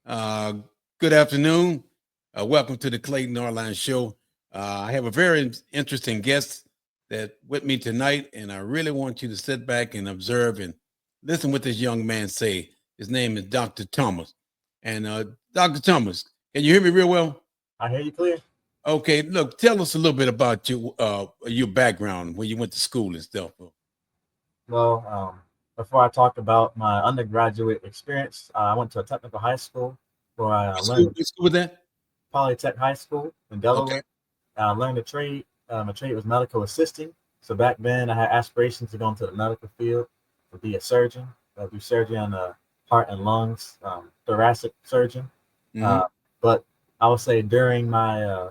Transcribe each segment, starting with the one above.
Uh, Good afternoon. Welcome to the Clayton Online Show. I have a very interesting guest that with me tonight, and I really want you to sit back and observe and listen what this young man say. His name is Dr. Thomas. And Dr. Thomas, can you hear me real well? I hear you clear. Okay, look, tell us a little bit about your background, where you went to school and stuff. Well, before I talk about my undergraduate experience, I went to a technical high school where I learned What school was that? Polytech High School in Okay. Delaware. I learned a trade. My trade was medical assisting. So back then, I had aspirations to go into the medical field, to be a surgeon, do surgery on the heart and lungs, thoracic surgeon. Hmm. Uh, but I would say during my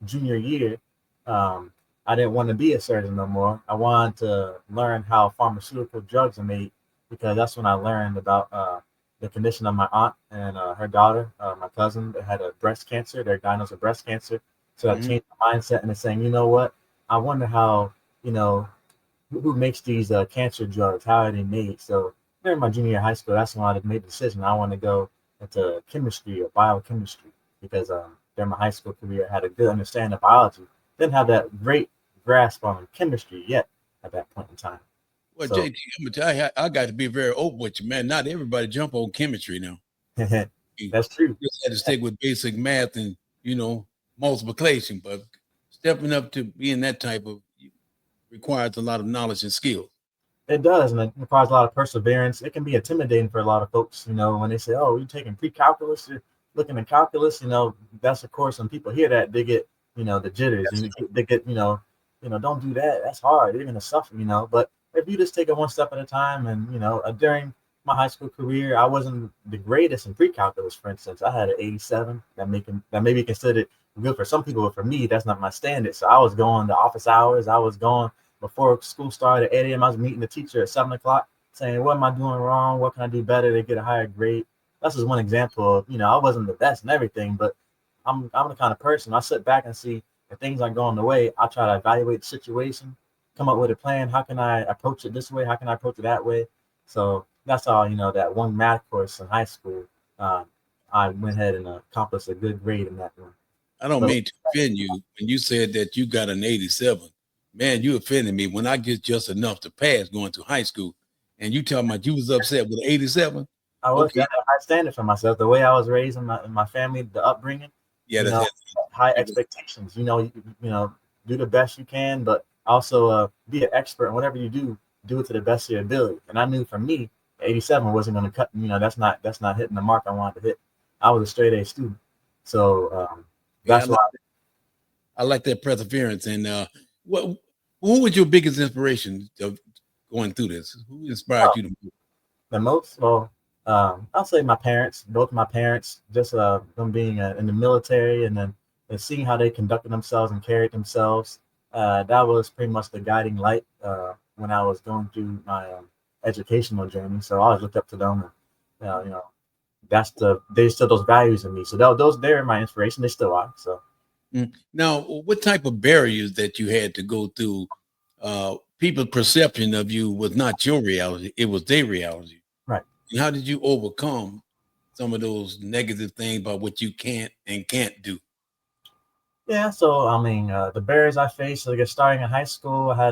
junior year, um, I didn't want to be a surgeon no more. I wanted to learn how pharmaceutical drugs are made because that's when I learned about the condition of my aunt and her daughter, my cousin, that had a breast cancer. They're diagnosed with breast cancer. So that Hmm. changed my mindset and saying, you know what? I wonder how, you know, who makes these cancer drugs? How are they made? So during my junior year of high school, that's when I made the decision. I want to go into chemistry or biochemistry because during my high school career, I had a good understanding of biology. Didn't have that great grasp on chemistry yet at that point in time. Well, So JT, I'm gonna tell you, I got to be very open with you, man. Not everybody jump on chemistry now. You that's true. just had to stick with basic math and multiplication, but stepping up to being that type of requires a lot of knowledge and skill. It does, and it requires a lot of perseverance. It can be intimidating for a lot of folks, when they say, "Oh, you're taking pre-calculus, you're looking at calculus." That's of course when people hear that they get, the jitters, and they get, don't do that. That's hard. You're gonna suffer, But if you just take it one step at a time, and during my high school career, I wasn't the greatest in pre-calculus. For instance, I had an 87 that may be considered good for some people, but for me, that's not my standard. So I was going to office hours. I was going before school started at 8 a.m. I was meeting the teacher at 7 o'clock saying, what am I doing wrong? What can I do better to get a higher grade? That's just one example of, I wasn't the best and everything, but I'm the kind of person I sit back and see if things aren't going the way, I try to evaluate the situation, come up with a plan. How can I approach it this way? How can I approach it that way? So that's how, that one math course in high school, uh, I went ahead and accomplished a good grade in that one. I don't But mean to offend you when you said that you got an 87. Man, you offended me when I get just enough to pass going to high school, and you talking about you was upset with an 87. I was Okay, that a high standard for myself. The way I was raised in my family, the upbringing, yeah, you that's know, it. high expectations. Do the best you can, but also be an expert in whatever you do it to the best of your ability. And I knew for me, 87 wasn't going to cut. That's not hitting the mark I wanted to hit. I was a straight A student, so Yeah, that's why. I like that perseverance. And what who was your biggest inspiration of going through this? Who inspired you to move? The most, well, I'll say my parents, both my parents, just them being in the military and then seeing how they conducted themselves and carried themselves. That was pretty much the guiding light when I was going through my educational journey. So I always looked up to them. And, they instilled those values in me. So those they're my inspiration. They still are. So Now, what type of barriers that you had to go through? People's perception of you was not your reality; it was their reality. right. And how did you overcome some of those negative things about what you can't and can't do? Yeah, so I mean, the barriers I faced, like starting in high school, I had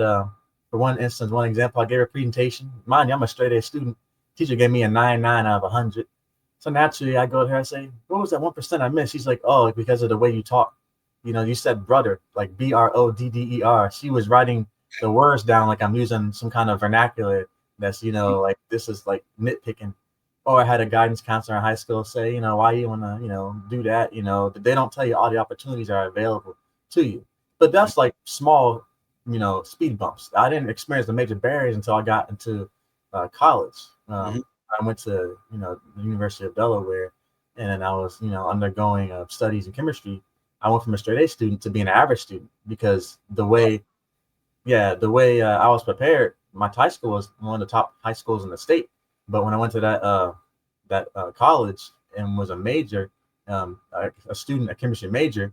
for one instance, one example, I gave a presentation. Mind you, I'm a straight A student. Teacher gave me a 99 out of 100. So naturally, I go to her and say, "What was that 1% I missed?" She's like, "Oh, because of the way you talk. You said brother, like BRODDER." She was writing the words down like I'm using some kind of vernacular that's, like this is like nitpicking. Or I had a guidance counselor in high school say, why you want to, do that? They don't tell you all the opportunities are available to you. But that's like small, speed bumps. I didn't experience the major barriers until I got into college. Mhm. I went to, the University of Delaware, and I was, undergoing studies in chemistry. I went from a straight A student to being an average student because Wow. the way I was prepared, my high school was one of the top high schools in the state. But when I went to that college and was a major, a student, a chemistry major,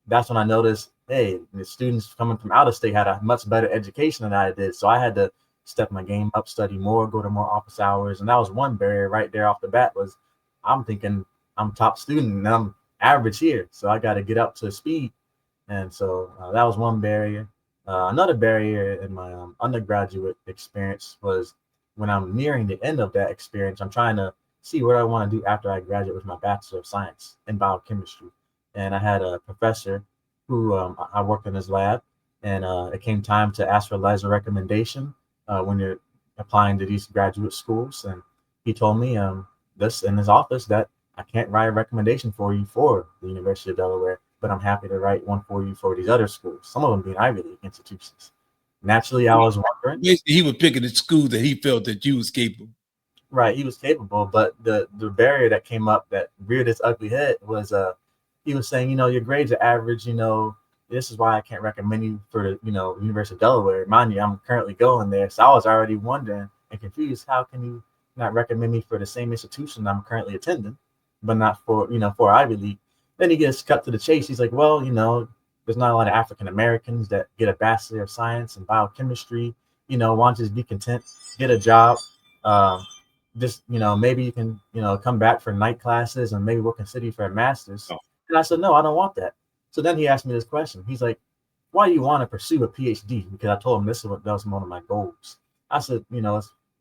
that's when I noticed, hey, the students coming from out of state had a much better education than I did. So I had to step my game up, study more, go to more office hours, and that was one barrier right there off the bat. Was I'm thinking I'm top student and I'm average here, so I got to get up to speed. And so that was one barrier. Another barrier in my undergraduate experience was when I'm nearing the end of that experience, I'm trying to see what I want to do after I graduate with my Bachelor of Science in biochemistry. And I had a professor who I worked in his lab, and it came time to ask for a letter of recommendation when you're applying to these graduate schools. And he told me this in his office that I can't write a recommendation for you for the University of Delaware, but I'm happy to write one for you for these other schools, some of them being Ivy League institutions. Naturally, I was wondering. Basically, he was picking the schools that he felt that you was capable. Right, he was capable, but the barrier that came up that reared its ugly head was he was saying, your grades are average, this is why I can't recommend you for the University of Delaware. Mind you, I'm currently going there, so I was already wondering and confused. How can you not recommend me for the same institution I'm currently attending, but not for Ivy League? Then he gets cut to the chase. He's like, well, there's not a lot of African Americans that get a Bachelor of Science in biochemistry. Want to just be content, get a job. Just maybe you can come back for night classes and maybe we'll consider you for a master's. Oh. And I said, no, I don't want that. So then he asked me this question. He's like, why do you want to pursue a PhD? Because I told him that was one of my goals. I said,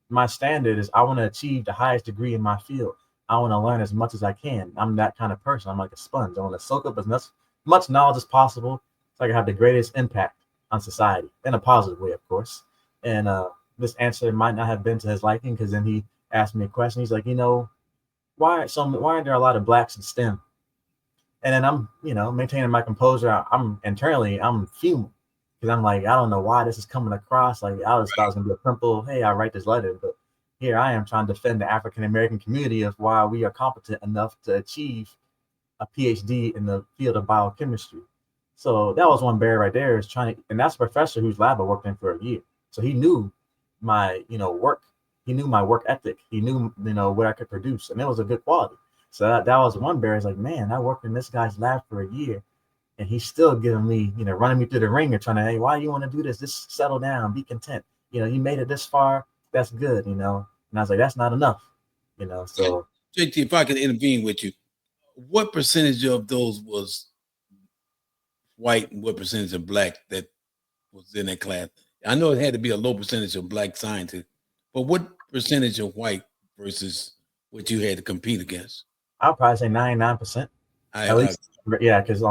my standard is I want to achieve the highest degree in my field. I want to learn as much as I can. I'm that kind of person. I'm like a sponge. I want to soak up as much knowledge as possible so I can have the greatest impact on society in a positive way, of course. And this answer might not have been to his liking, because then he asked me a question. He's like, why aren't there a lot of blacks in STEM? And then I'm, maintaining my composure. I'm fuming because I'm like, I don't know why this is coming across. Like, I was thought it was gonna be a simple, hey, I write this letter, but here I am trying to defend the African American community of why we are competent enough to achieve a PhD in the field of biochemistry. So that was one barrier right there, is trying to, and that's a professor whose lab I worked in for a year. So he knew my, work. He knew my work ethic. He knew, what I could produce, and it was a good quality. So that was one barrier. It's like, man, I worked in this guy's lab for a year, and he's still giving me, running me through the ringer, trying to, hey, why do you want to do this? Just settle down, be content. You made it this far, that's good, And I was like, that's not enough, So JT, if I could intervene with you, what percentage of those was white and what percentage of black that was in that class? I know it had to be a low percentage of black scientists, but what percentage of white versus what you had to compete against? I'll probably say 99%. At least, yeah, because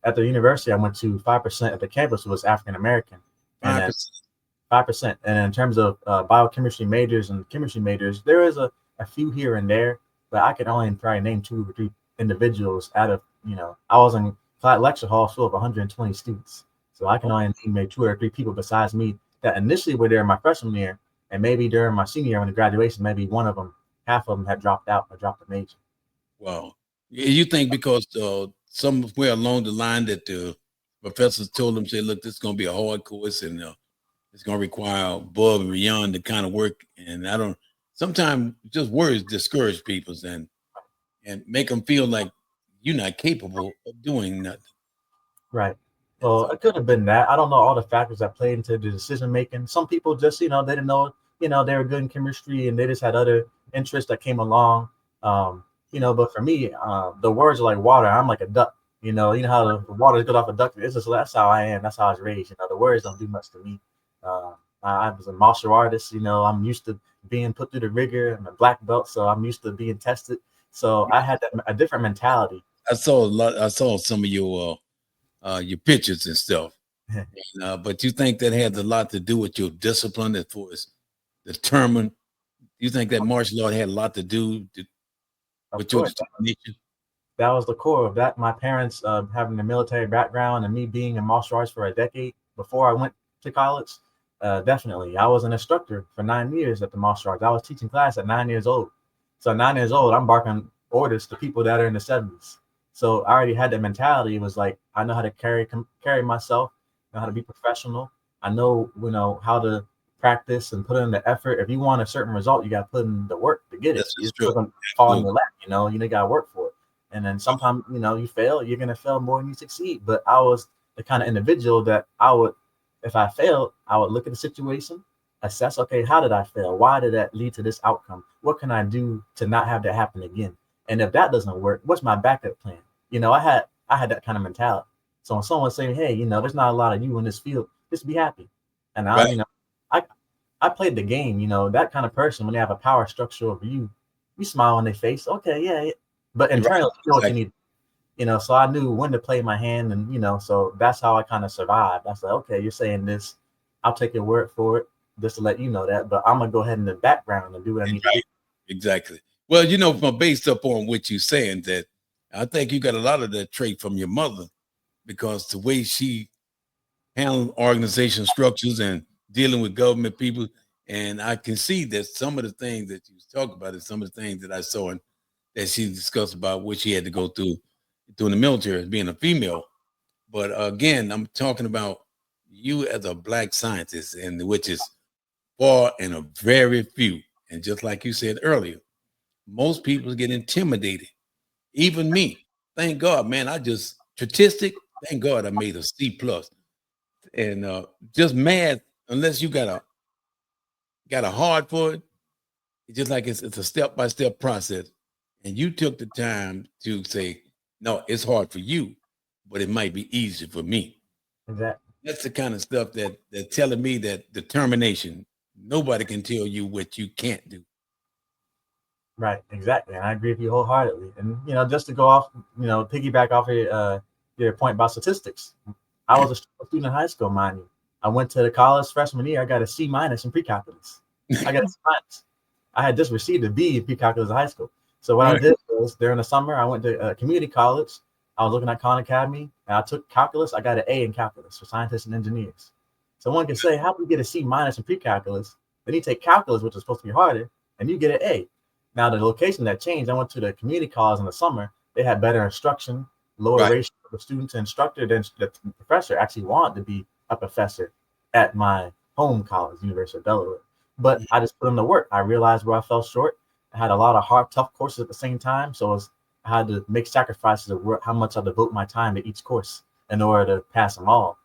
at the university I went to, 5% of the campus was African American, and 5%. And in terms of biochemistry majors and chemistry majors, there is a few here and there, but I could only probably name 2 or 3 individuals out of, I was in lecture hall full of 120 students. So I can only name maybe 2 or 3 people besides me that initially were there my freshman year, and maybe during my senior year when the graduation, maybe half of them had dropped out or dropped the major. Wow. You think because somewhere along the line that the professors told them, say, look, this is going to be a hard course and it's going to require above and beyond the kind of work. And sometimes just words discourage people and make them feel like you're not capable of doing nothing. Right. Well, it could have been that. I don't know all the factors that played into the decision making. Some people just, they didn't know, they were good in chemistry and they just had other interests that came along. But for me, the words are like water. I'm like a duck. You know how the water goes off a duck. That's how I am. That's how I was raised. The words don't do much to me. I was a martial artist. I'm used to being put through the rigor. I'm a black belt, so I'm used to being tested. So I had a different mentality. I saw some of your pictures and stuff. But you think that has a lot to do with your discipline as far as determined? You think that martial art had a lot to do with your determination? That was the core of that. My parents having a military background and me being in martial arts for a decade before I went to college. Definitely. I was an instructor for 9 years at the martial arts. I was teaching class at 9 years old. So at 9 years old, I'm barking orders to people that are in the 70s. So I already had that mentality. It was like, I know how to carry myself, know how to be professional. I know, how to practice and put in the effort. If you want a certain result, you got to put in the work to get it. It's just doesn't fall in your lap, you got to work for it. And then sometimes, you fail, you're going to fail more than you succeed. But I was the kind of individual that if I failed, I would look at the situation, assess, okay, how did I fail? Why did that lead to this outcome? What can I do to not have that happen again? And if that doesn't work, what's my backup plan? I had that kind of mentality. So when someone's saying, hey, there's not a lot of you in this field, just be happy. And Right. I I played the game, that kind of person when they have a power structure over you, you smile on their face, okay, yeah, yeah. But You're right. internally, you know what you Exactly. need. So I knew when to play my hand, and so that's how I kind of survived. I said, okay, you're saying this, I'll take your word for it, just to let you know that, but I'm gonna go ahead in the background and do what I need to do. Right. Exactly. Well, from based upon what you're saying, that I think you got a lot of that trait from your mother, because the way she handled organization structures and dealing with government people. And I can see that some of the things that you talk about is some of the things that I saw and that she discussed about what she had to go through in the military as being a female. But again, I'm talking about you as a black scientist, and which is far and a very few. And just like you said earlier, most people get intimidated. Even me. Thank God, man. I just statistic. Thank God I made a C plus. And just math, unless you got a heart for it, it's just like it's a step by step process. And you took the time to say, no, it's hard for you, but it might be easier for me. Exactly. That's the kind of stuff that they're telling me, that determination. Nobody can tell you what you can't do. Right, exactly. And I agree with you wholeheartedly. And just to go off, piggyback off your point about statistics. I was a student in high school, mind you. I went to the college freshman year. I got a C minus in pre-calculus. I got a C minus. I had just received a B in pre-calculus in high school. So what I Right. did was during the summer, I went to community college. I was looking at Khan Academy, and I took calculus. I got an A in calculus for scientists and engineers. So one can say, how do you get a C minus in pre-calculus? Then you take calculus, which is supposed to be harder, and you get an A. Now the location that changed. I went to the community college in the summer. They had better instruction, lower Right. ratio of student to instructor. Than the professor actually wanted to be a professor at my home college, University of Delaware. But I just put them to work. I realized where I fell short. I had a lot of hard, tough courses at the same time, so I had to make sacrifices of how much I devote my time to each course in order to pass them all.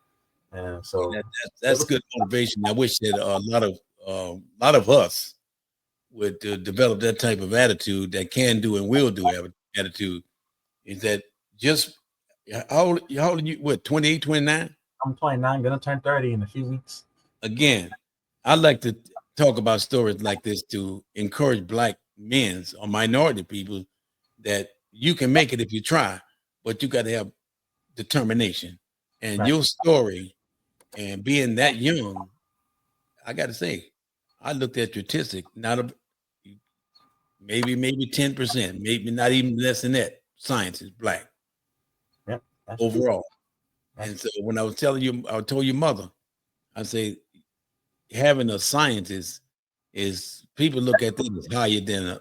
And so it That's was good motivation. I wish that lot of us would develop that type of attitude, that can do and will do attitude. Is that just how old are you? What, 28, 29? I'm 29, gonna turn 30 in a few weeks. Again, I like to talk about stories like this to encourage black men or minority people that you can make it if you try, but you got to have determination. And Right. your story, and being that young, I got to say, I looked at statistic, not a maybe 10%, maybe not even less than that. Science is black Yep. That's true. overall. That's And so when I was telling you, I told your mother, I say having a scientist is, people look at them as higher than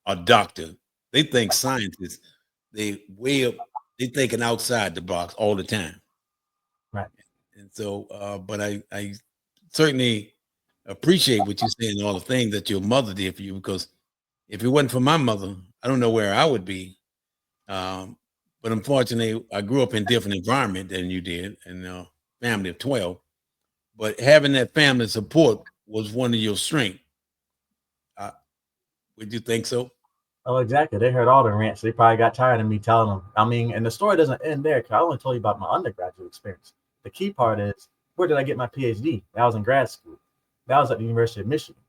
a doctor. They think scientists, they way up, they thinking outside the box all the time. right. And so, but I certainly appreciate what you're saying, all the things that your mother did for you, because if it wasn't for my mother, I don't know where I would be. Um, but unfortunately, I grew up in a different environment than you did, and family of 12. But having that family support was one of your strengths. Uh, would you think so? Oh, exactly. They heard all the rants. They probably got tired of me telling them. I mean, and the story doesn't end there, because I only told you about my undergraduate experience. The key part is, where did I get my PhD? That was in grad school. That was at the University of Michigan.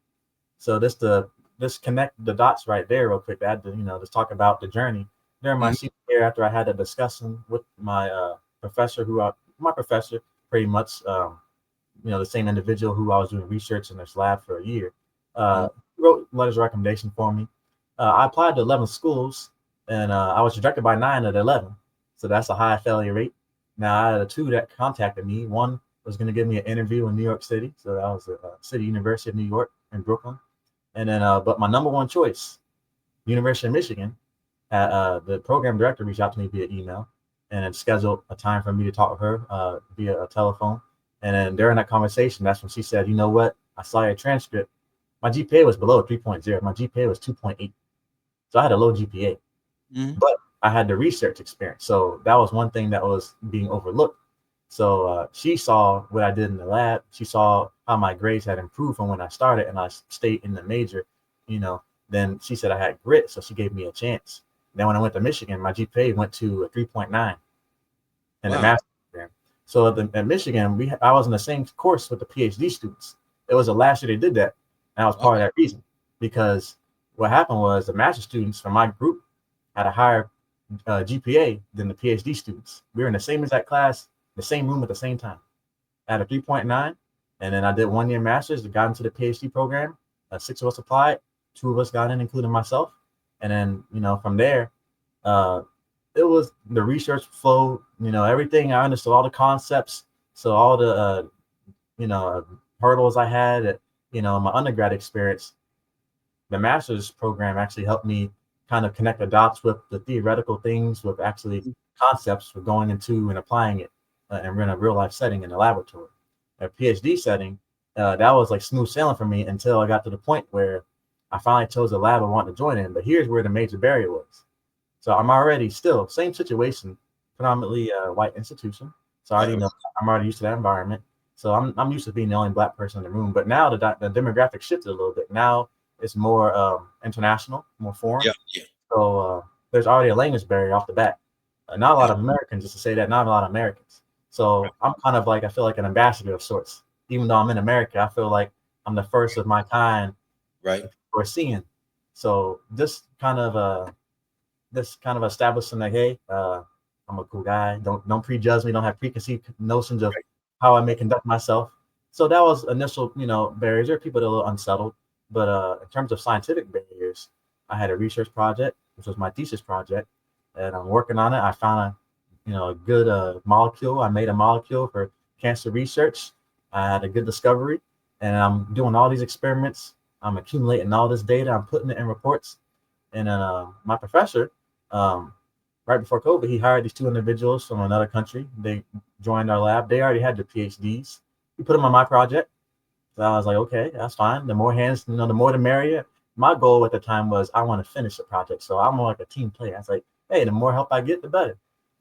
So this connect the dots right there real quick. I had to, just talk about the journey during my Mhm. senior year, after I had a discussion with my professor, my professor, pretty much, the same individual who I was doing research in this lab for a year, Mhm. wrote letters of recommendation for me. I applied to 11 schools, and I was rejected by 9 of the 11. So that's a high failure rate. Now, out of the 2 that contacted me, one was going to give me an interview in New York City. So that was the City University of New York in Brooklyn. And then, but my number one choice, University of Michigan, the program director reached out to me via email and then scheduled a time for me to talk with her via a telephone. And then during that conversation, that's when she said, you know what? I saw your transcript. My GPA was below 3.0. My GPA was 2.8. So I had a low GPA, Mhm. but I had the research experience. So that was one thing that was being overlooked. So she saw what I did in the lab. She saw how my grades had improved from when I started and I stayed in the major, you know, then she said I had grit. So she gave me a chance. Then when I went to Michigan, my GPA went to a 3.9 in the Wow. master's program. So at Michigan, I was in the same course with the PhD students. It was the last year they did that, and I was part of that reason, because what happened was the master's students from my group had a higher GPA than the PhD students. We were in the same exact class, the same room at the same time. I had a 3.9, and then I did 1 year master's, got into the PhD program. 6 of us applied, 2 of us got in, including myself. And then, from there, it was the research flow, everything. I understood all the concepts. So all the, hurdles I had at, my undergrad experience, the master's program actually helped me kind of connect the dots with the theoretical things, with actually concepts for going into and applying it in a real life setting in the laboratory. A PhD setting, that was like smooth sailing for me until I got to the point where I finally chose a lab I wanted to join in. But here's where the major barrier was. So I'm already still same situation, predominantly white institution. So I already know I'm already used to that environment. So I'm used to being the only Black person in the room. But now the demographic shifted a little bit. Now it's more international, more foreign. Yeah. So there's already a language barrier off the bat. Not a lot of Americans, just to say that, not a lot of Americans. So I'm kind of like, I feel like an ambassador of sorts. Even though I'm in America, I feel like I'm the first of my kind. Right. We're seeing. So this kind of establishing that, hey, I'm a cool guy. Don't prejudge me. Don't have preconceived notions of how I may conduct myself. So that was initial, barriers. There are people that are a little unsettled, but in terms of scientific barriers, I had a research project, which was my thesis project, and I'm working on it. I found a good molecule. I made a molecule for cancer research. I had a good discovery, and I'm doing all these experiments. I'm accumulating all this data. I'm putting it in reports, and then my professor, right before COVID, he hired these 2 individuals from another country. They joined our lab. They already had their PhDs. He put them on my project. So I was like, okay, that's fine. The more hands, the more the merrier. My goal at the time was I want to finish the project. So I'm more like a team player. I was like, hey, the more help I get, the better.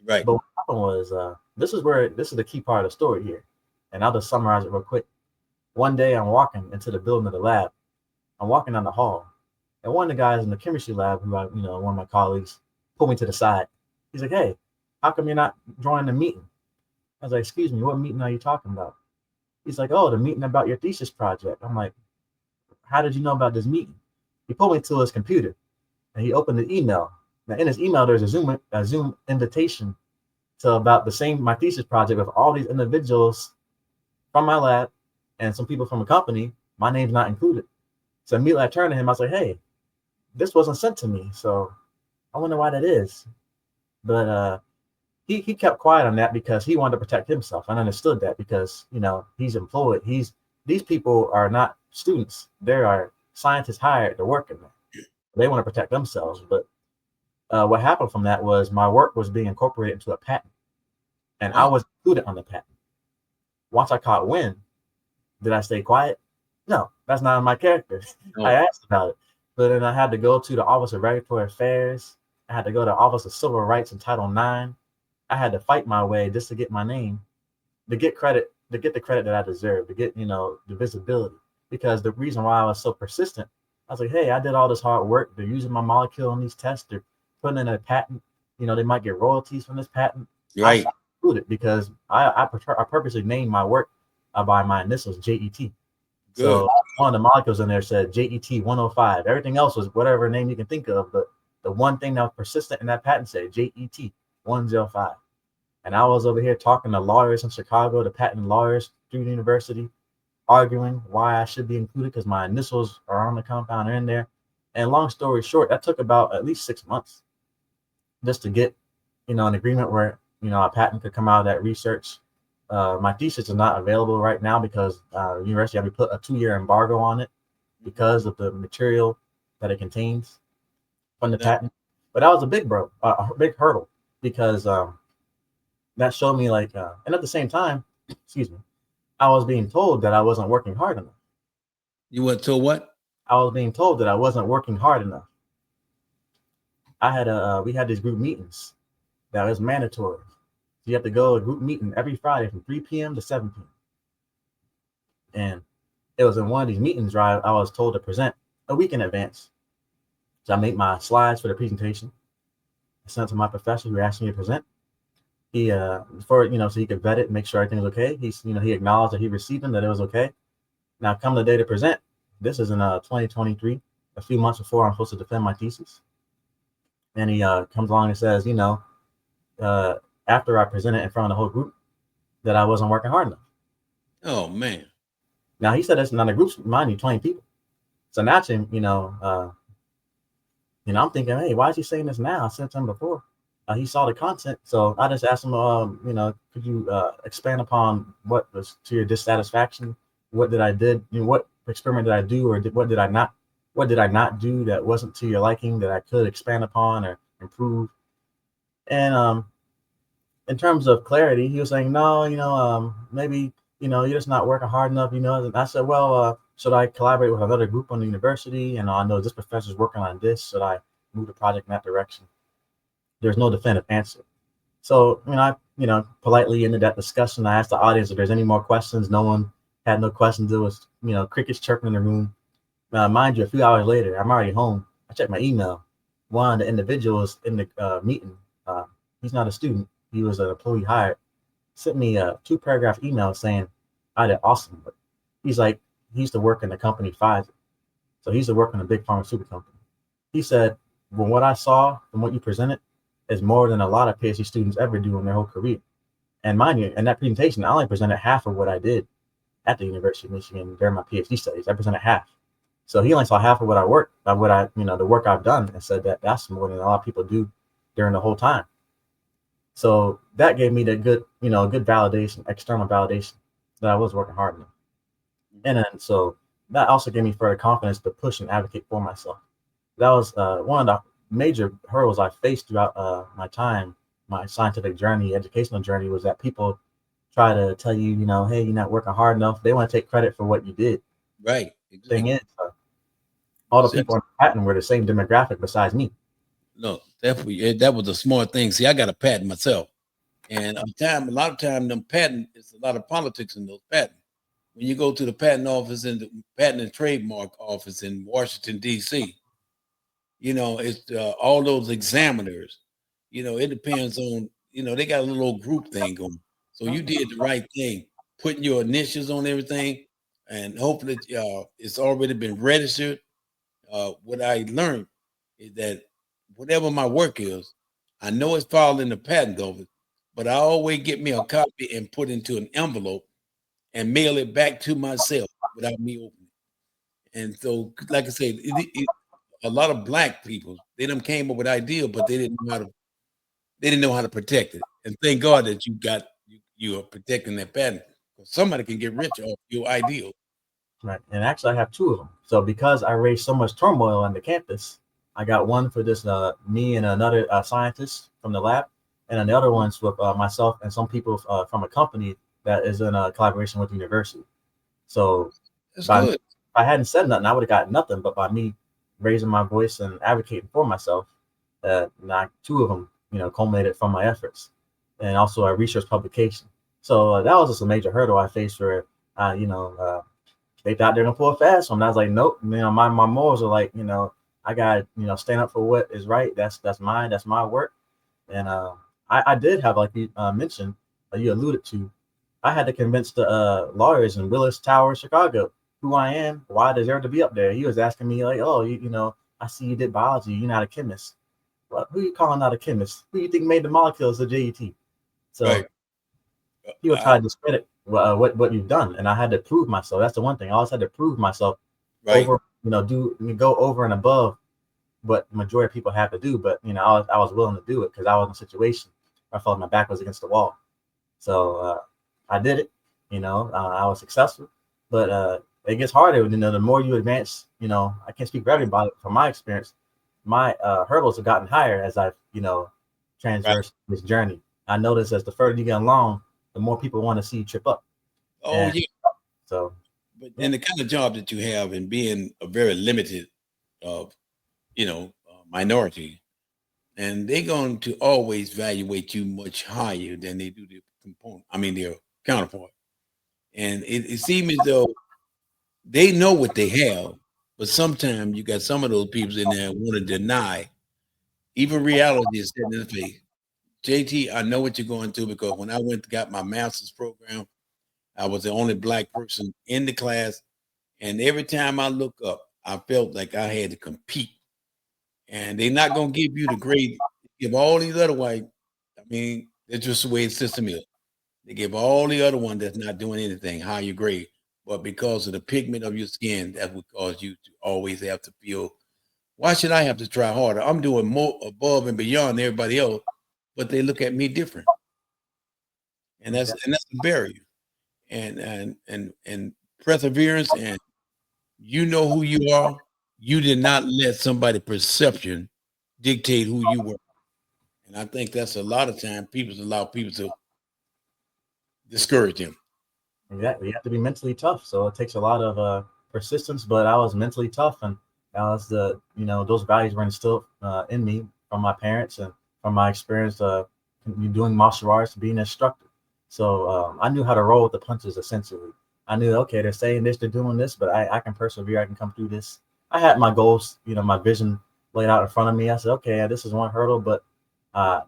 Right. But what happened was, this is the key part of the story here. And I'll just summarize it real quick. One day I'm walking into the building of the lab. I'm walking down the hall. And one of the guys in the chemistry lab, who one of my colleagues, pulled me to the side. He's like, hey, how come you're not joining the meeting? I was like, excuse me, what meeting are you talking about? He's like, oh, the meeting about your thesis project. I'm like, how did you know about this meeting? He pulled me to his computer and he opened the email. Now in his email, there's a Zoom invitation to about my thesis project with all these individuals from my lab and some people from a company. My name's not included. So immediately I turned to him. I was like, hey, this wasn't sent to me. So I wonder why that is. But he kept quiet on that because he wanted to protect himself. I understood that because, he's employed. These people are not students. They are scientists hired to work in there. They want to protect themselves. But what happened from that was my work was being incorporated into a patent. And I was included on the patent. Once I caught wind, did I stay quiet? No, that's not in my character. No. I asked about it. But then I had to go to the Office of Regulatory Affairs. I had to go to the Office of Civil Rights and Title IX. I had to fight my way just to get my name, to get the credit that I deserve, to get, the visibility. Because the reason why I was so persistent, I was like, hey, I did all this hard work. They're using my molecule in these tests. They're putting in a patent. They might get royalties from this patent. Right. I included because I purposely named my work by my initials, JET. Good. So one of the molecules in there said JET 105. Everything else was whatever name you can think of, but the one thing that was persistent in that patent said JET 105. And I was over here talking to lawyers in Chicago, the patent lawyers through the university, arguing why I should be included because my initials are on the compound or in there. And long story short, that took about at least 6 months just to get, an agreement where, a patent could come out of that research. My thesis is not available right now because the university had to put a 2-year embargo on it because of the material that it contains from the patent. But that was a big hurdle because that showed me and at the same time, excuse me, I was being told that I wasn't working hard enough. You were told what? I was being told that I wasn't working hard enough. We had these group meetings that was mandatory. So you have to go to a group meeting every Friday from 3 p.m. to 7 p.m. And it was in one of these meetings where I was told to present a week in advance. So I made my slides for the presentation. I sent it to my professor who asked me to present. He for so he could vet it, make sure everything's okay. He acknowledged that he received them, that it was okay. Now come the day to present. This is in 2023, a few months before I'm supposed to defend my thesis. And he comes along and says, uh, after I presented in front of the whole group, that I wasn't working hard enough. Oh man. Now he said this. Now the group's, mind you, 20 people. So naturally, I'm thinking, hey, why is he saying this now? I sent to him before. He saw the content, so I just asked him, could you expand upon what was to your dissatisfaction? What did I did? What experiment did I do, or what did I not? What did I not do that wasn't to your liking that I could expand upon or improve? And in terms of clarity, he was saying, no, maybe you're just not working hard enough. And I said, well, should I collaborate with another group on the university? And I know this professor's working on this. Should I move the project in that direction? There's no definitive answer. So, I politely ended that discussion. I asked the audience if there's any more questions. No one had no questions. It was, crickets chirping in the room. Mind you, a few hours later, I'm already home. I checked my email. One of the individuals in the meeting, he's not a student. He was an employee hired. Sent me a 2-paragraph email saying I did awesome. But he used to work in the company Pfizer. So he used to work in a big pharmaceutical company. He said, well, what I saw from what you presented is more than a lot of PhD students ever do in their whole career. And mind you, in that presentation, I only presented half of what I did at the University of Michigan during my PhD studies. I presented half. So he only saw half of what I worked, the work I've done, and said that that's more than a lot of people do during the whole time. So that gave me the good validation, external validation that I was working hard enough. And then so that also gave me further confidence to push and advocate for myself. That was one of the major hurdles I faced throughout my scientific journey, educational journey, was that people try to tell you, hey, you're not working hard enough. They want to take credit for what you did. Right. Exactly. Thing is, all the people on the patent were the same demographic besides me. No, definitely. That was a smart thing. See, I got a patent myself. And a lot of time, them patent, it's a lot of politics in those patents. When you go to the patent office and the patent and trademark office in Washington, D.C., it's all those examiners. It depends on, they got a little old group thing going. So you did the right thing, putting your initials on everything, and hopefully it's already been registered. What I learned is that whatever my work is, I know it's filed in the patent office, but I always get me a copy and put into an envelope and mail it back to myself without me opening it. And so, like I said, a lot of black people, they done came up with ideas, but they didn't know how to protect it. And thank God that you are protecting that patent. Somebody can get rich off your ideal. Right. And actually I have 2 of them. So because I raised so much turmoil on the campus, I got one for this me and another scientist from the lab, and then the other one's with myself and some people from a company that is in a collaboration with the university. So that's good. If I hadn't said nothing, I would have got nothing. But by me raising my voice and advocating for myself, 2 of them, culminated from my efforts, and also a research publication. So that was just a major hurdle I faced where, they thought they're gonna pull a fast one. I was like, nope. My morals are like, I got stand up for what is right. That's mine. That's my work. And I did have, like you mentioned, you alluded to, I had to convince the lawyers in Willis Tower, Chicago, who I am, why I deserve to be up there. He was asking me like, oh, I see you did biology. You're not a chemist. Well, who you calling not a chemist? Who you think made the molecules of JET? So right. He was trying to discredit what you've done, and I had to prove myself. That's the one thing. I always had to prove myself over, go over and above what the majority of people have to do. But I was willing to do it because I was in a situation where I felt my back was against the wall. So I did it. I was successful, but it gets harder. The more you advance, I can't speak for everybody. From my experience, my hurdles have gotten higher as I've transversed this journey. I notice as the further you get along, the more people want to see you trip up. Oh, yeah. So, and the kind of job that you have and being a very limited, minority, and they're going to always evaluate you much higher than they do their counterpart. And it seems as though they know what they have, but sometimes you got some of those people in there want to deny Even reality is sitting in the face. JT, I know what you're going through because when I went to got my master's program, I was the only black person in the class. And every time I look up, I felt like I had to compete. And they're not going to give you the grade. Give all these other white. I mean, that's just the way the system is. They give all the other one that's not doing anything higher grade. But because of the pigment of your skin, that would cause you to always have to feel, why should I have to try harder? I'm doing more above and beyond everybody else, but they look at me different. And that's a barrier. And perseverance, and you know who you are. You did not let somebody perception dictate who you were. And I think that's a lot of time people allow people to discourage them. Exactly. You have to be mentally tough. So it takes a lot of persistence, but I was mentally tough, and that was those values were instilled in me from my parents and from my experience doing martial arts, being an instructor. So I knew how to roll with the punches essentially. I knew, okay, they're saying this, they're doing this, but I can persevere. I can come through this. I had my goals, my vision laid out in front of me. I said, okay, this is one hurdle, but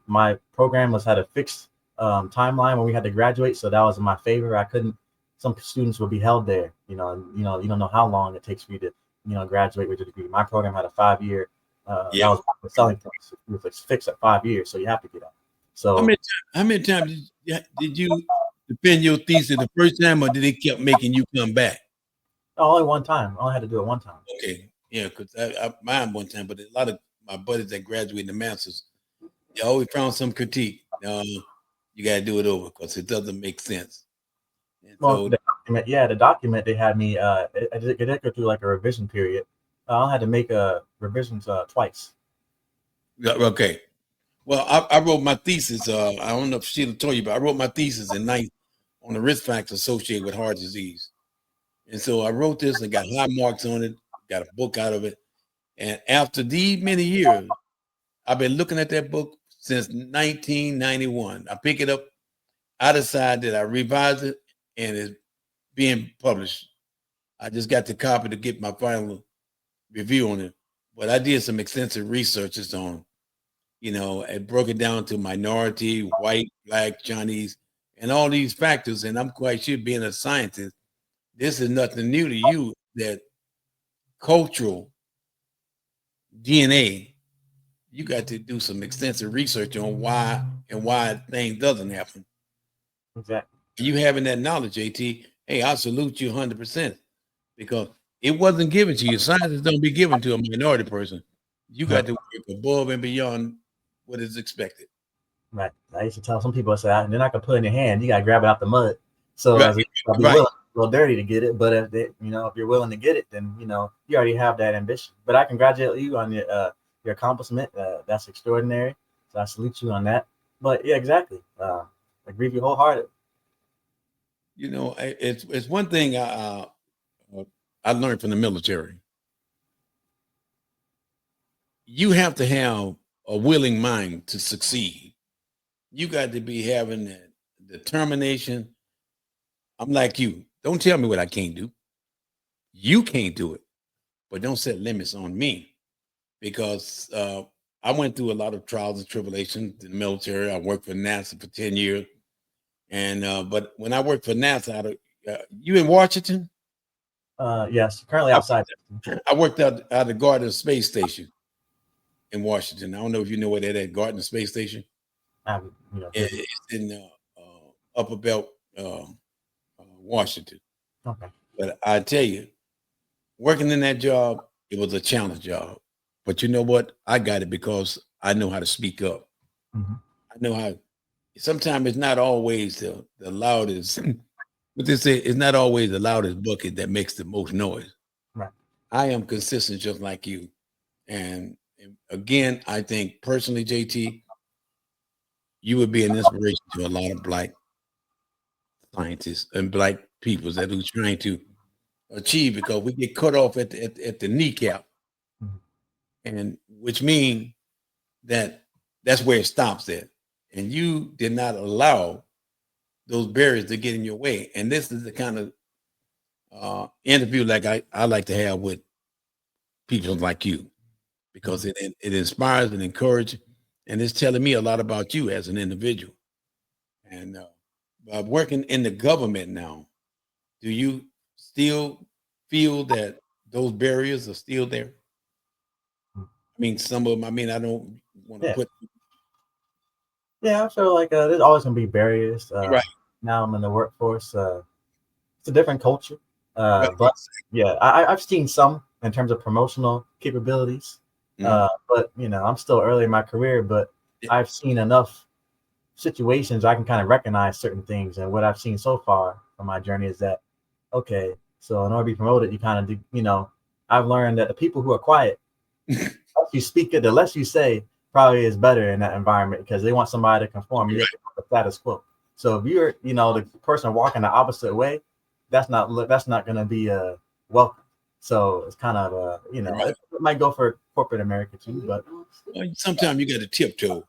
my program had a fixed timeline when we had to graduate. So that was in my favor. I couldn't, some students would be held there, and you don't know how long it takes for you to, graduate with your degree. My program had a 5 year, Yeah. that was the selling price. It was fixed at 5 years, so you have to get out. So How many times did you defend your thesis the first time, or did they keep making you come back? only one time. I only had to do it one time. Okay, yeah, because I mine one time, but a lot of my buddies that graduated the masters, they always found some critique. You got to do it over because it doesn't make sense. And Well, so, the document they had me. I did go through like a revision period. I had to make revisions twice. okay. Well, I wrote my thesis. I don't know if Sheila told you, but I wrote my thesis in ninth on the risk factors associated with heart disease. And so I wrote this and got high marks on it, got a book out of it. And after these many years, I've been looking at that book since 1991. I pick it up, I decide that I revise it, and it's being published. I just got the copy to get my final review on it. But I did some extensive research on, and broke it down to minority, white, black, Chinese, and all these factors. And I'm quite sure, being a scientist, this is nothing new to you, that cultural DNA, you got to do some extensive research on why things doesn't happen. Exactly. You having that knowledge, JT, hey, I salute you 100%, because it wasn't given to you. Science don't be given to a minority person. You got to work above and beyond what is expected. Right. I used to tell some people, I said, they're not gonna put it in your hand. You gotta grab it out the mud. So Right. as you gotta be Right. willing, a little dirty to get it. But if you're willing to get it, then you already have that ambition. But I congratulate you on your accomplishment. That's extraordinary. So I salute you on that. But yeah, exactly. I agree with you wholeheartedly. It's one thing I learned from the military. You have to have a willing mind to succeed. You got to be having that determination. I'm like you. Don't tell me what I can't do. You can't do it, but don't set limits on me, because I went through a lot of trials and tribulations in the military. I worked for NASA for 10 years. And but when I worked for NASA, you in Washington? Yes, currently outside. I worked out the Gardner Space Station in Washington. I don't know if you know where that at, Gardner Space Station. It's in Upper Belt, Washington. Okay. But I tell you, working in that job, it was a challenge job. But you know what? I got it because I know how to speak up. Mm-hmm. I know how. Sometimes it's not always the loudest. What they say, it's not always the loudest bucket that makes the most noise. Right. I am consistent just like you. And again, I think personally, JT, you would be an inspiration to a lot of black scientists and black people that are trying to achieve, because we get cut off at the kneecap. Mm-hmm. And which means that's where it stops at. And you did not allow those barriers to get in your way. And this is the kind of interview like I like to have with people like you, because it inspires and encourages, and it's telling me a lot about you as an individual. And working in the government now, do you still feel that those barriers are still there? I mean, some of them. I mean, I don't want to Yeah, put yeah. I feel like there's always gonna be barriers. right, Now I'm in the workforce. It's a different culture. right. But yeah, I've seen some in terms of promotional capabilities. Mhm. But I'm still early in my career, but Yeah, I've seen enough situations I can kind of recognize certain things. And what I've seen so far from my journey is that, okay, so in order to be promoted, you kind of do, I've learned that the people who are quiet, the less you speak it, the less you say, probably is better in that environment because they want somebody to conform. You have to the status quo. So if you're, the person walking the opposite way, that's not going to be welcome. So it's kind of right. it might go for corporate America too, but Well, sometimes you got to tiptoe,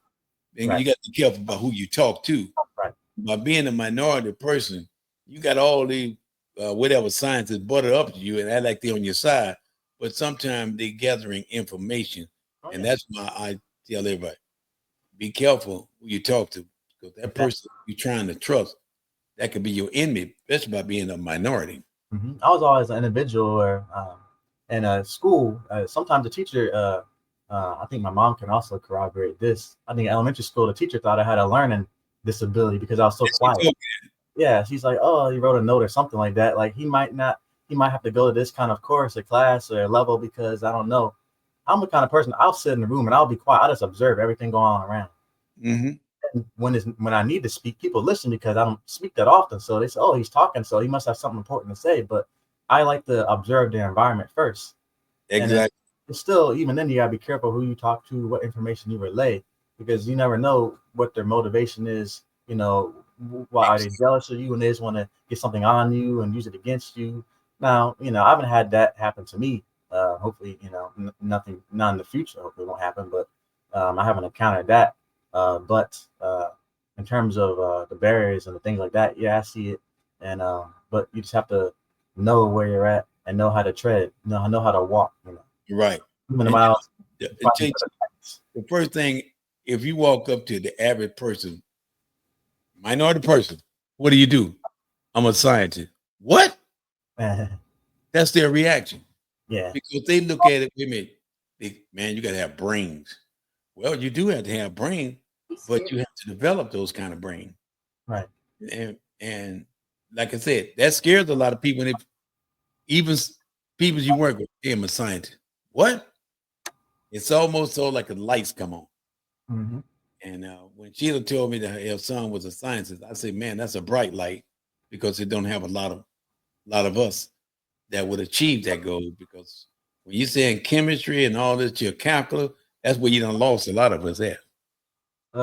and right, you got to be careful about who you talk to. right, By being a minority person, you got all the whatever scientists butter up to you and act like they're on your side. But sometimes they're gathering information, oh and yeah, that's why I tell everybody: be careful who you talk to, because that exactly. person you're trying to trust, that could be your enemy, especially by being a minority. I was always an individual where in a school, sometimes the teacher, I think my mom can also corroborate this. I think in elementary school, the teacher thought I had a learning disability because I was so Yes, you quiet. told Yeah, she's like, oh, he wrote a note or something like that. Like he might have to go to this kind of course or class or level because I don't know. I'm the kind of person I'll sit in the room and I'll be quiet. I just observe everything going on around. me. And when I need to speak, people listen because I don't speak that often. So they say, oh, he's talking, so he must have something important to say. But I like to observe the environment first. And then Exactly. it's still, even then, you gotta be careful who you talk to, what information you relay, because you never know what their motivation is. Why are they jealous of you and they just want to get something on you and use it against you? Now, I haven't had that happen to me. Hopefully, nothing, not in the future. Hopefully, it won't happen. But I haven't encountered that. But in terms of the barriers and the things like that, yeah, I see it. And but you just have to know where you're at and know how to tread, know how to walk. Right. Even And miles. the first thing, if you walk up to the average person, minority person, what do? I'm a scientist. What? That's their reaction Yeah, because they look at it with me. Man, you got to have brains. Well, you do have to have brain, but you have to develop those kind of brain. right. And like I said, that scares a lot of people. And if even people you work with, hey, I'm a scientist. What? It's almost so like the lights come on. hmm And when Sheila told me that her son was a scientist, I said, "Man, that's a bright light because it don't have a lot of us that would achieve that goal. Because when you say in chemistry and all this, your calculus, that's where you done lost a lot of us at.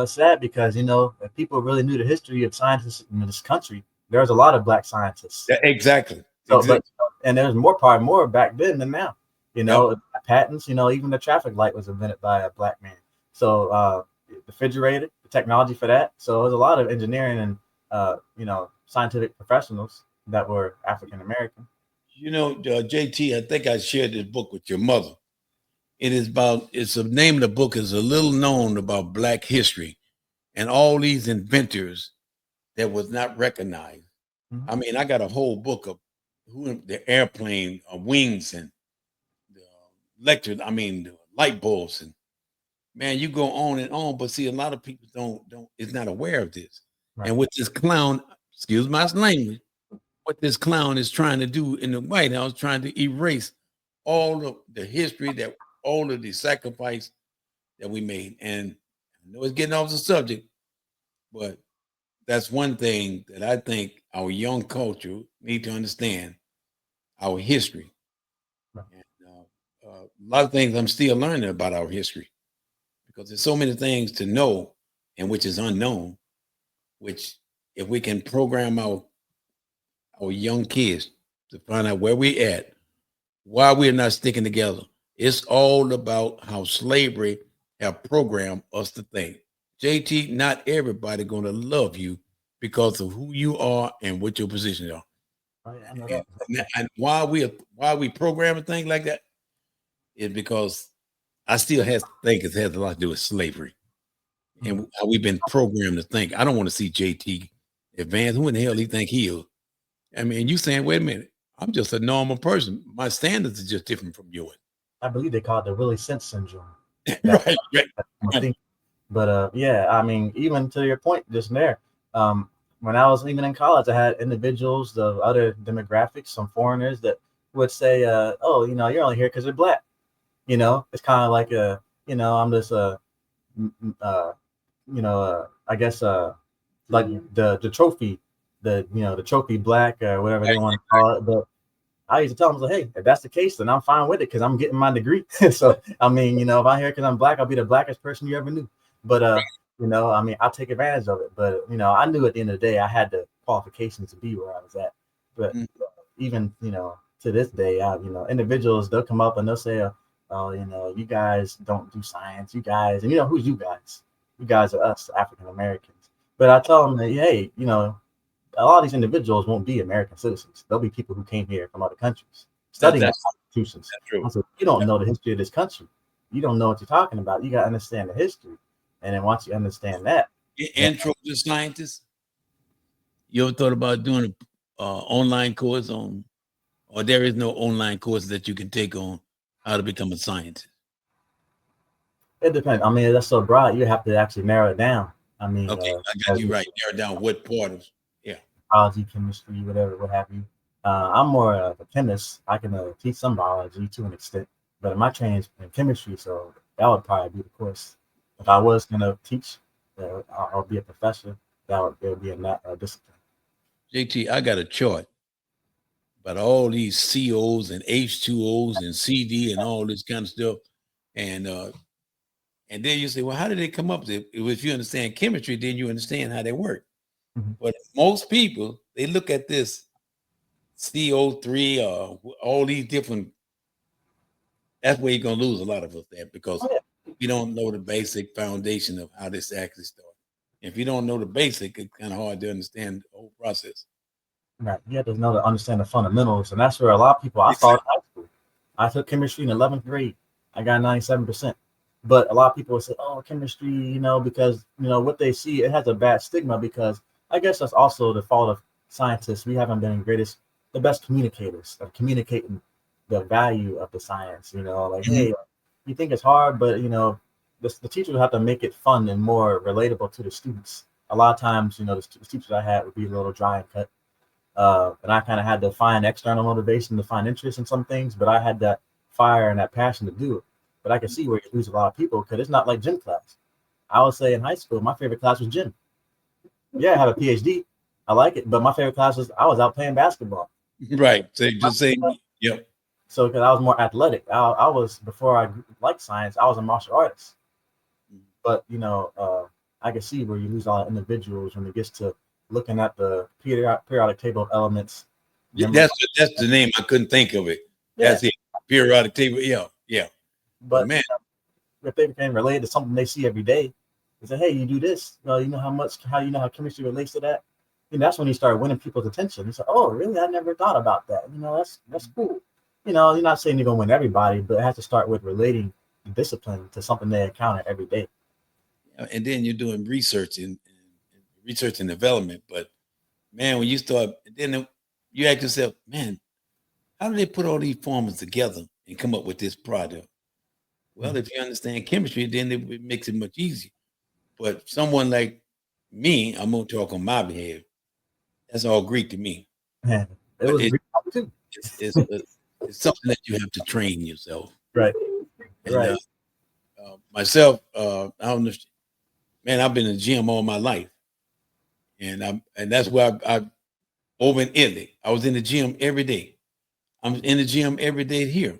Sad because if people really knew the history of scientists in this country, there's a lot of black scientists. Yeah, exactly, So, but exactly. and there's more back then than now. Yep. Patents. Even the traffic light was invented by a black man. So, the refrigerator, the technology for that. So, there's a lot of engineering and scientific professionals that were African American. JT, I think I shared this book with your mother. It's the name of the book is a little known about Black history and all these inventors that was not recognized. Mhm. I mean, I got a whole book of who the airplane wings and the the light bulbs and man, you go on and on, but see, a lot of people don't is not aware of this. Right. And what this clown, excuse my language, what this clown is trying to do in the White House, trying to erase all of the history that all of the sacrifice that we made. And I know it's getting off the subject, but that's one thing that I think our young culture need to understand our history. Right. And a lot of things I'm still learning about our history because there's so many things to know and which is unknown, which if we can program our young kids to find out where we at, why we're not sticking together. It's all about how slavery have programmed us to think. JT, not everybody gonna love you because of who you are and what your positions are. Oh, yeah, I know And, that. and why we programming things like that is because I still think it has a lot to do with slavery Mhm. and how we've been programmed to think. I don't want to see JT advance. Who in the hell he think he is? I mean, you saying, wait a minute, I'm just a normal person. My standards are just different from yours. I believe they call it the Willie Sense syndrome. That, Right, right. I think. But yeah, I mean, even to your point just there, when I was even in college, I had individuals, the other demographics, some foreigners that would say, "Oh, you're only here because you're black." It's kind of like I'm just I guess like the trophy, the trophy black or whatever they want to call it. But I used to tell them, like, hey, if that's the case, then I'm fine with it because I'm getting my degree. So I mean, if I'm here because I'm black, I'll be the blackest person you ever knew. But I mean, I'll take advantage of it. But I knew at the end of the day, I had the qualifications to be where I was at. But Mm. even to this day, individuals, they'll come up and they'll say, "Oh, you guys don't do science. You guys," and who's you guys? You guys are us, African Americans. But I tell them that, hey, a lot of these individuals won't be American citizens. They'll be people who came here from other countries studying That's, our constitutions. that's true. So you don't know the history of this country. You don't know what you're talking about. You got to understand the history. And then once you understand that, then Intro to scientists. You ever thought about doing an online course on, or there is no online course that you can take on how to become a scientist? it depends. I mean, that's so broad. You have to actually narrow it down. I mean, Okay, I got as you right. Narrow down what part of, yeah. biology, chemistry, whatever, what have you. I'm more of a chemist. I can teach some biology to an extent, but my training is in chemistry, so that would probably be the course. If I was gonna teach, or be a professor, it would be in that discipline. JT, I got a chart about all these COs and H2Os and CD and all this kind of stuff. And then you say, well, how did they come up with it? If you understand chemistry, then you understand how they work. Mhm. But most people, they look at this CO3 or all these different, that's where you're going to lose a lot of us there because Oh, yeah. we don't know the basic foundation of how this actually started. If you don't know the basic, it's kind of hard to understand the whole process. Right. You have to know to understand the fundamentals, and that's where a lot of people. I started high school. I took chemistry in 11th grade. I got 97%. But a lot of people say, "Oh, chemistry," because what they see, it has a bad stigma because I guess that's also the fault of scientists. We haven't been the best communicators of communicating the value of the science. Like, Mhm. hey, you think it's hard, but the teachers have to make it fun and more relatable to the students. A lot of times, the teachers I had would be a little dry and cut, and I kind of had to find external motivation to find interest in some things, but I had that fire and that passion to do it. But I can see where you lose a lot of people because it's not like gym class. I would say in high school, my favorite class was gym. Yeah, I have a PhD. I like it, but my favorite class was I was out playing basketball. Right. So just say, yep. So because I was more athletic, I was before I liked science, I was a martial artist. But I can see where you lose a lot of individuals when it gets to looking at the periodic table of elements. Remember, That's the name. I couldn't think of it. yeah, That's it. Periodic table. Yeah, yeah. But but man, if they can relate to something they see every day, they say, "Hey, you do this. You know how chemistry relates to that." And that's when you start winning people's attention. You say, "Oh, really? I never thought about that. That's cool." You're not saying you're gonna win everybody, but it has to start with relating the discipline to something they encounter every day. and then you're doing research and development. But man, when you start, then you ask yourself, man, how do they put all these formulas together and come up with this product? Well, if you understand chemistry, then it makes it much easier. But someone like me, I'm gonna talk on my behalf. That's all Greek to me. Man, it But was Greek too. it's something that you have to train yourself. Right, And right. myself, I don't know, man, I've been in the gym all my life, and that's where I over in Italy. I was in the gym every day. I'm in the gym every day here.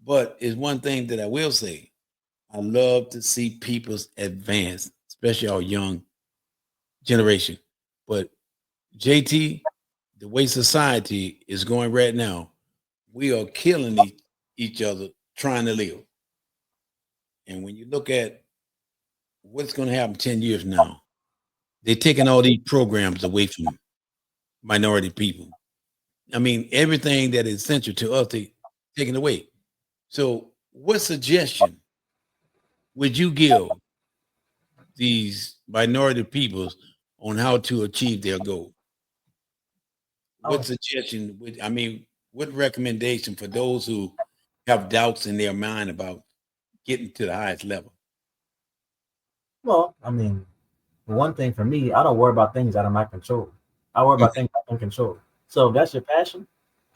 But it's one thing that I will say. I love to see people's advance, especially our young generation. But JT, the way society is going right now, we are killing each other trying to live. And when you look at what's going to happen 10 years from now, they're taking all these programs away from minority people. I mean, everything that is essential to us, they taken away. So, what suggestion would you give these minority peoples on how to achieve their goal? What Oh, suggestion would I mean? What recommendation for those who have doubts in their mind about getting to the highest level? well, I mean, one thing for me, I don't worry about things out of my control. I worry about things I can control. So if that's your passion,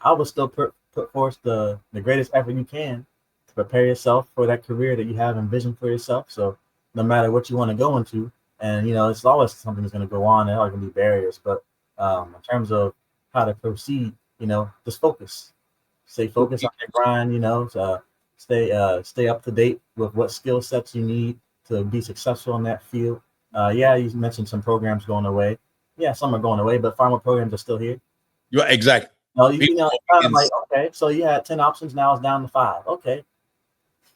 I would still put forth the greatest effort you can to prepare yourself for that career that you have envisioned for yourself. So no matter what you want to go into, and it's always something that's going to go on. There are going to be barriers, but in terms of how to proceed, just focus. Stay focused on your grind. Stay up to date with what skill sets you need to be successful in that field. Yeah, you mentioned some programs going away. Yeah, some are going away, but farmer programs are still here. You're exactly. No, People kind of like, okay, so you had 10 options, now it's down to 5. Okay,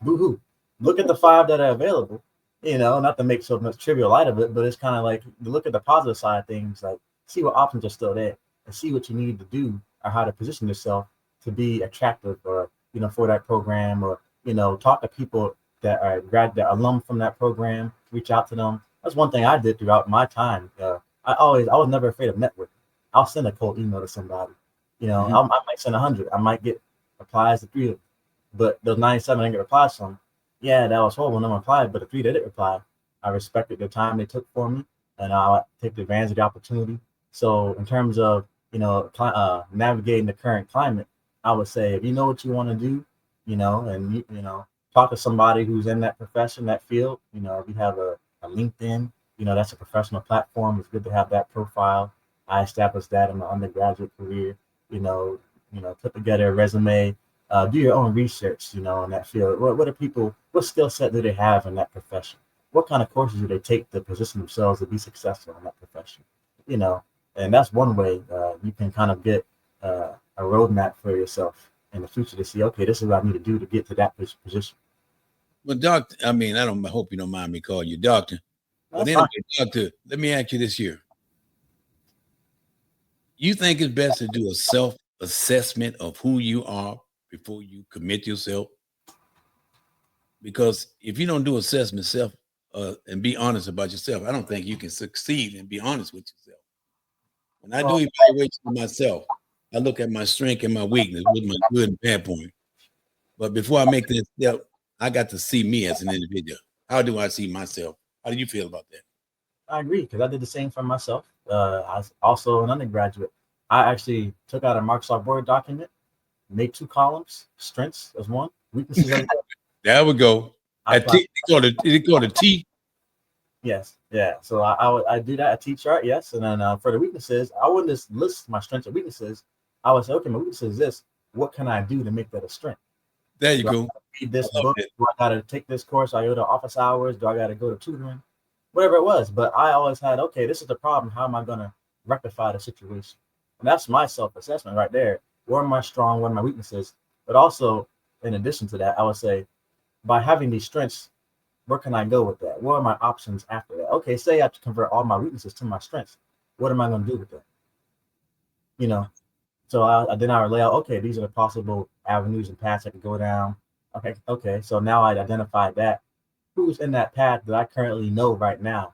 boo-hoo. Look at the 5 that are available. Not to make so much trivial light of it, but it's kind of like you look at the positive side of things, like see what options are still there and see what you need to do or how to position yourself to be attractive or for that program, or talk to people that are alum from that program, reach out to them. That's one thing I did throughout my time. I was never afraid of networking. I'll send a cold email to somebody. Mhm. I might send 100. I might get replies to 3 of them, but those 97 I didn't get replies from. Yeah, that was horrible. No one replied, but the 3 that did reply, I respected the time they took for me, and I take advantage of the opportunity. So in terms of navigating the current climate, I would say if you know what you want to do, and talk to somebody who's in that profession, that field. If you have a LinkedIn, that's a professional platform. It's good to have that profile. I established that in my undergraduate career. You know, put together a resume. Do your own research. In that field. What are people? What skill set do they have in that profession? What kind of courses do they take to position themselves to be successful in that profession? And that's one way you can kind of get a roadmap for yourself in the future to see, okay, this is what I need to do to get to that position. Well, doctor, I mean, I hope you don't mind me calling you doctor. But That's anyway, fine. doctor, let me ask you this here. You think it's best to do a self assessment of who you are before you commit yourself? Because if you don't do assessment self and be honest about yourself, I don't think you can succeed and be honest with yourself. When I do Well, evaluation of myself, I look at my strength and my weakness with my good and bad point. But before I make that step, I got to see me as an individual. How do I see myself? How do you feel about that? I agree because I did the same for myself. I was also an undergraduate. I actually took out a Microsoft Word document, made 2 columns, strengths as one, weaknesses as well. There we go. I class. They call it T. Yes, yeah. So I do that, a T chart, yes. And then for the weaknesses, I wouldn't just list my strengths and weaknesses. I would say, okay, my weakness is this. What can I do to make that a strength? There you Do I go. read I this love book? that. Do I got to take this course? Do I go to office hours? Do I got to go to tutoring? Whatever it was. But I always had, okay, this is the problem. How am I going to rectify the situation? And that's my self assessment right there. Where am I strong? What are my weaknesses? But also, in addition to that, I would say by having these strengths, where can I go with that? What are my options after that? Okay, say I have to convert all my weaknesses to my strengths. What am I going to do with that? You know, so then I would lay out, okay, these are the possible avenues and paths I could go down. Okay. So now I identified that. Who's in that path that I currently know right now?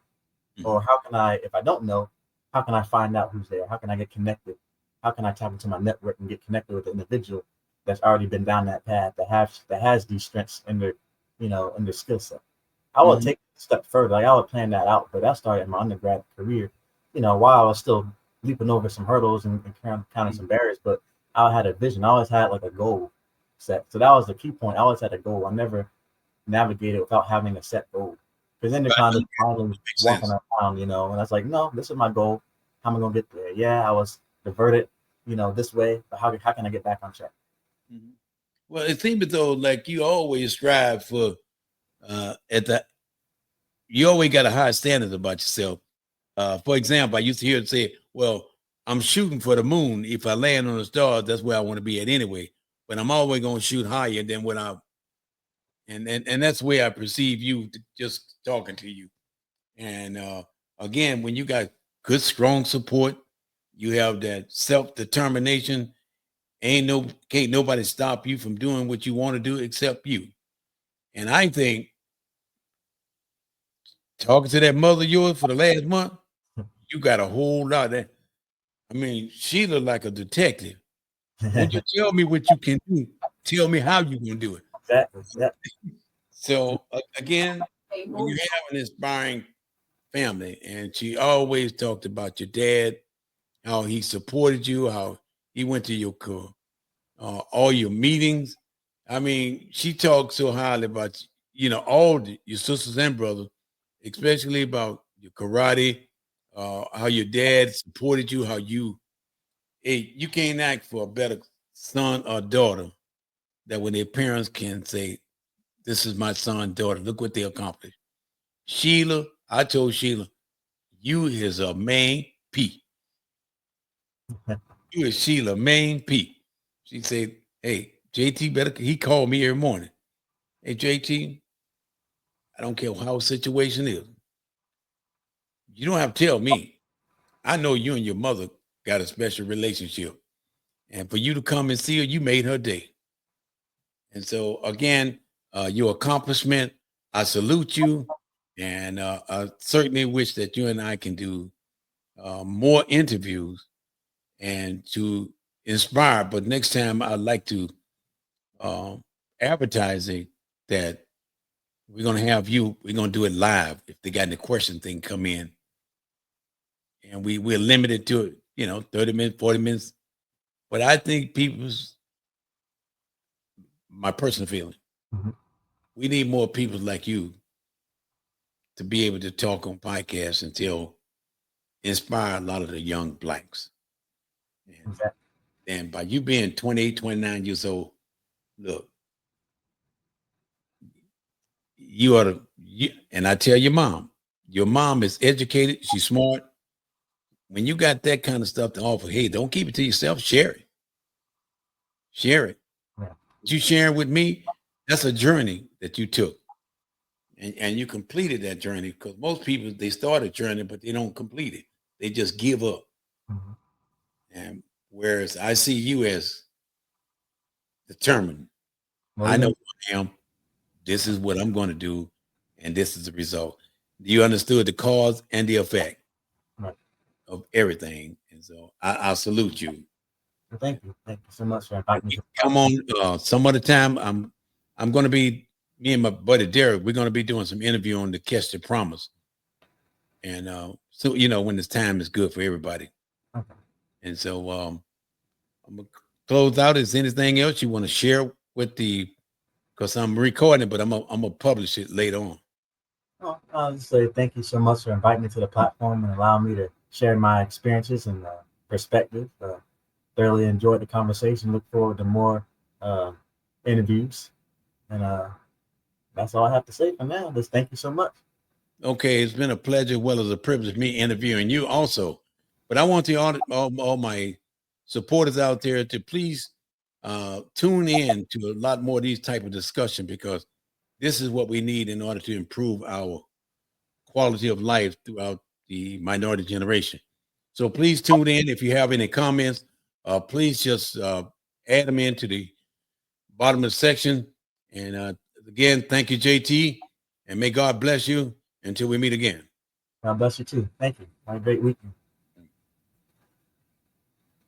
Mhm. Or how can I, if I don't know, how can I find out who's there? How can I get connected? How can I tap into my network and get connected with an individual that's already been down that path that has these strengths in their skill set? I would Mhm. take it a step further. Like I would plan that out, but that started in my undergrad career. While I was still leaping over some hurdles and counting some barriers, but I had a vision. I always had like a goal set. So that was the key point. I always had a goal. I never navigated without having a set goal. Because then they're Right. kind of blindly Makes walking sense. around, and I was like, no, this is my goal. How am I gonna get there? Yeah, I was diverted, this way, but how can I get back on track? Mhm. Well, it seems as though like you always strive for at the you always got a high standard about yourself. For example, I used to hear it say, "Well, I'm shooting for the moon. If I land on the stars, that's where I want to be at anyway. But I'm always going to shoot higher than what I and that's where I perceive you just talking to you. And again, when you got good, strong support, you have that self determination. Can't nobody stop you from doing what you want to do except you. And I think talking to that mother of yours for the last month, you got a whole lot of that. I mean, she look like a detective. Don't you tell me what you can do. Tell me how you're gonna do it. Exactly. Yeah. So again, when you have an inspiring family, and she always talked about your dad, how he supported you, how he went to your all your meetings. I mean, she talked so highly about your sisters and brothers, especially about your karate, how your dad supported you, how you can't act for a better son or daughter that when their parents can say, "This is my son, daughter. Look what they accomplished." Sheila, I told Sheila, you is a main P. You is Sheila, main P. She said, "Hey, JT better." He called me every morning. "Hey, JT, I don't care how the situation is. You don't have to tell me. I know you and your mother got a special relationship. And for you to come and see her, you made her day." And so again, your accomplishment, I salute you. And I certainly wish that you and I can do more interviews and to inspire. But next time I'd like to um, advertising that we're going to have you, we're going to do it live. If they got any questions, they can come in. And we're limited to, 30 minutes, 40 minutes. But I think my personal feeling, Mhm. we need more people like you to be able to talk on podcasts and inspire a lot of the young blacks. And, Exactly. and by you being 28, 29 years old, look, and I tell your mom is educated, she's smart. When you got that kind of stuff to offer, hey, don't keep it to yourself, share it. Share it. Yeah. What you sharing with me, that's a journey that you took. And you completed that journey, because most people, they start a journey, but they don't complete it. They just give up. Mhm. And whereas I see you as determined, Well, I know who I am. This is what I'm going to do, and this is the result. You understood the cause and the effect right. of everything, and so I salute you. Well, thank you. Thank you so much for inviting me to the Come platform. on, some other time. I'm going to be me and my buddy Derek. We're going to be doing some interview on the Catch the Promise, and so when this time is good for everybody. Okay. And so I'm gonna close out. Is anything else you want to share with the? Because I'm recording it, but I'm gonna publish it later on. Well, I'll just say thank you so much for inviting me to the platform and allowing me to share my experiences and perspective. Thoroughly enjoyed the conversation. Look forward to more uh, interviews. And that's all I have to say for now. Just thank you so much. Okay, it's been a pleasure, well as a privilege, me interviewing you also. But I want all my supporters out there to please tune in to a lot more of these type of discussion, because this is what we need in order to improve our quality of life throughout the minority generation. So please tune in. If you have any comments, please just add them into the bottom of the section. And again, thank you, JT, and may God bless you until we meet again. God bless you too. Thank you. Have a great weekend.